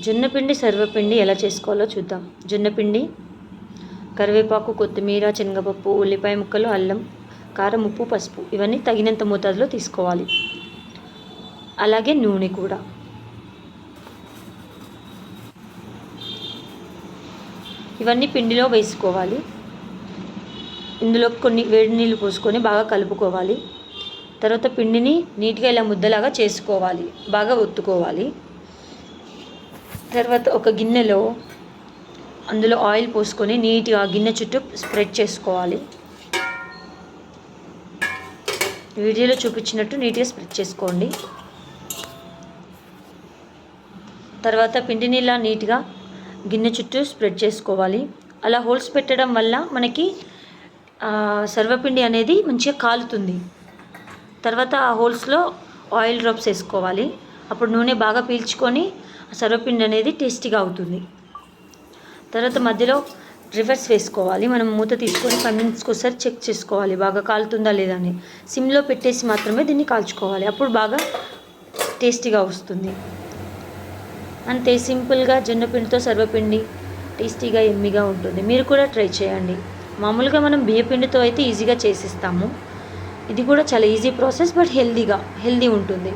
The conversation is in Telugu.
జొన్నపిండి సర్వపిండి ఎలా చేసుకోవాలో చూద్దాం. జొన్నపిండి, కరివేపాకు, కొత్తిమీర, శనగపప్పు, ఉల్లిపాయ ముక్కలు, అల్లం, కారం, ఉప్పు, పసుపు ఇవన్నీ తగినంత మోతాదులో తీసుకోవాలి. అలాగే నూనె కూడా. ఇవన్నీ పిండిలో వేసుకోవాలి. ఇందులో కొన్ని వేడి నీళ్ళు పోసుకొని బాగా కలుపుకోవాలి. తర్వాత పిండిని నీట్గా ఇలా ముద్దలాగా చేసుకోవాలి, బాగా ఒత్తుకోవాలి. తర్వాత ఒక గిన్నెలో అందులో ఆయిల్ పోసుకొని నీట్గా గిన్నె చుట్టూ స్ప్రెడ్ చేసుకోవాలి. వీడియోలో చూపించినట్టు నీట్గా స్ప్రెడ్ చేసుకోండి. తర్వాత పిండిని ఇలా నీట్గా గిన్నె చుట్టూ స్ప్రెడ్ చేసుకోవాలి. అలా హోల్స్ పెట్టడం వల్ల మనకి సర్వపిండి అనేది మంచిగా కాలుతుంది. తర్వాత ఆ హోల్స్లో ఆయిల్ డ్రాప్స్ వేసుకోవాలి. అప్పుడు నూనె బాగా పీల్చుకొని సర్వపిండి అనేది టేస్టీగా అవుతుంది. తర్వాత మధ్యలో రివర్స్ వేసుకోవాలి. మనం మూత తీసుకొని 5 మినిట్స్కి ఒకసారి చెక్ చేసుకోవాలి బాగా కాలుతుందా లేదా అని. సిమ్లో పెట్టేసి మాత్రమే దీన్ని కాల్చుకోవాలి, అప్పుడు బాగా టేస్టీగా వస్తుంది. అంతే, సింపుల్గా జొన్నపిండితో సర్వపిండి టేస్టీగా ఎమ్మిగా ఉంటుంది. మీరు కూడా ట్రై చేయండి. మామూలుగా మనం బియ్యపిండితో అయితే ఈజీగా చేసిస్తాము. ఇది కూడా చాలా ఈజీ ప్రాసెస్, బట్ హెల్దీ ఉంటుంది.